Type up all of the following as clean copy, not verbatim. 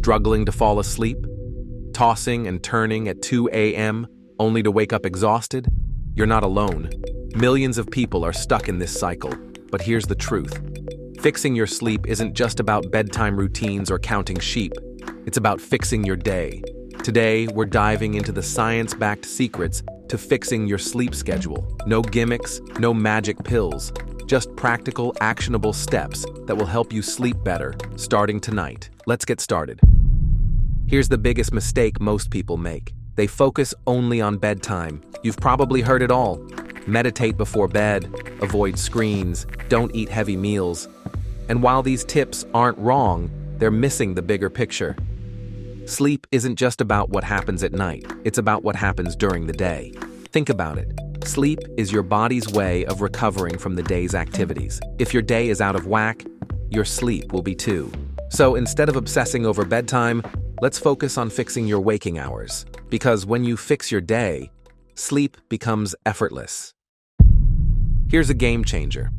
Struggling to fall asleep? Tossing and turning at 2 a.m. only to wake up exhausted? You're not alone. Millions of people are stuck in this cycle, but here's the truth. Fixing your sleep isn't just about bedtime routines or counting sheep. It's about fixing your day. Today, we're diving into the science-backed secrets to fixing your sleep schedule. No gimmicks, no magic pills, just practical, actionable steps that will help you sleep better, starting tonight. Let's get started. Here's the biggest mistake most people make. They focus only on bedtime. You've probably heard it all. Meditate before bed, avoid screens, don't eat heavy meals. And while these tips aren't wrong, they're missing the bigger picture. Sleep isn't just about what happens at night, it's about what happens during the day. Think about it. Sleep is your body's way of recovering from the day's activities. If your day is out of whack, your sleep will be too. So instead of obsessing over bedtime, let's focus on fixing your waking hours. Because when you fix your day, sleep becomes effortless. Here's a game changer.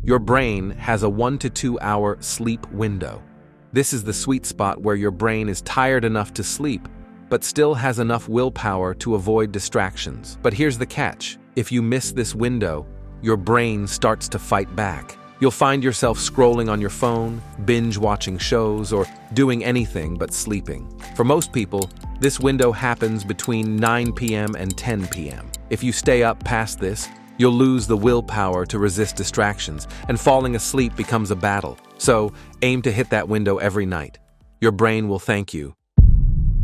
Your brain has a 1 to 2 hour sleep window. This is the sweet spot where your brain is tired enough to sleep, but still has enough willpower to avoid distractions. But here's the catch. If you miss this window, your brain starts to fight back. You'll find yourself scrolling on your phone, binge-watching shows, or doing anything but sleeping. For most people, this window happens between 9 p.m. and 10 p.m. If you stay up past this, you'll lose the willpower to resist distractions, and falling asleep becomes a battle. So, aim to hit that window every night. Your brain will thank you.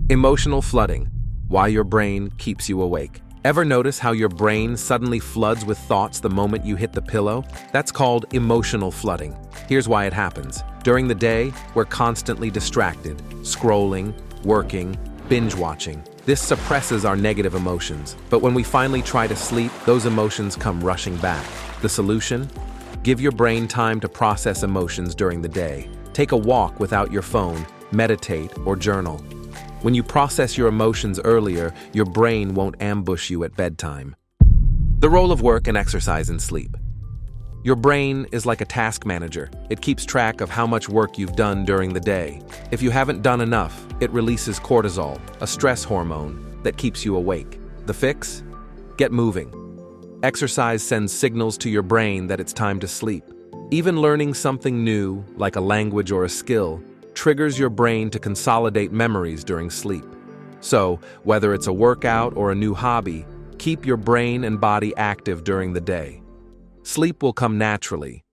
Emotional flooding. Why your brain keeps you awake. Ever notice how your brain suddenly floods with thoughts the moment you hit the pillow? That's called emotional flooding. Here's why it happens. During the day, we're constantly distracted, scrolling, working, binge-watching. This suppresses our negative emotions. But when we finally try to sleep, those emotions come rushing back. The solution? Give your brain time to process emotions during the day. Take a walk without your phone, meditate, or journal. When you process your emotions earlier, your brain won't ambush you at bedtime. The role of work and exercise in sleep. Your brain is like a task manager. It keeps track of how much work you've done during the day. If you haven't done enough, it releases cortisol, a stress hormone that keeps you awake. The fix? Get moving. Exercise sends signals to your brain that it's time to sleep. Even learning something new, like a language or a skill, triggers your brain to consolidate memories during sleep. So, whether it's a workout or a new hobby, keep your brain and body active during the day. Sleep will come naturally.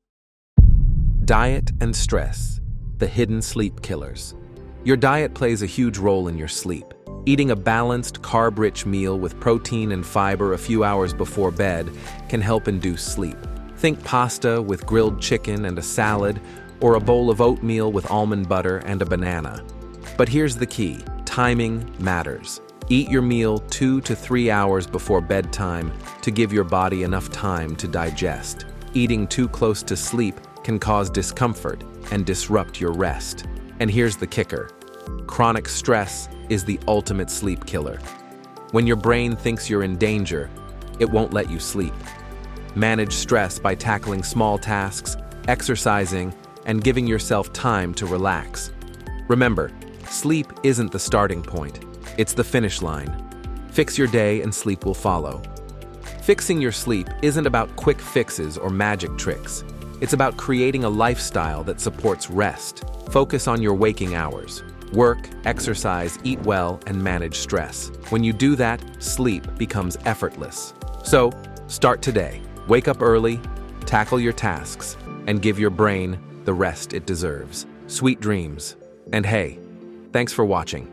Diet and stress, the hidden sleep killers. Your diet plays a huge role in your sleep. Eating a balanced, carb-rich meal with protein and fiber a few hours before bed can help induce sleep. Think pasta with grilled chicken and a salad, or a bowl of oatmeal with almond butter and a banana. But here's the key. Timing matters. Eat your meal 2 to 3 hours before bedtime to give your body enough time to digest. Eating too close to sleep can cause discomfort and disrupt your rest. And here's the kicker. Chronic stress is the ultimate sleep killer. When your brain thinks you're in danger, it won't let you sleep. Manage stress by tackling small tasks, exercising, and giving yourself time to relax. Remember, sleep isn't the starting point, it's the finish line. Fix your day and sleep will follow. Fixing your sleep isn't about quick fixes or magic tricks. It's about creating a lifestyle that supports rest. Focus on your waking hours. Work, exercise, eat well, and manage stress. When you do that, sleep becomes effortless. So, start today. Wake up early, tackle your tasks, and give your brain the rest it deserves. Sweet dreams. And hey, thanks for watching.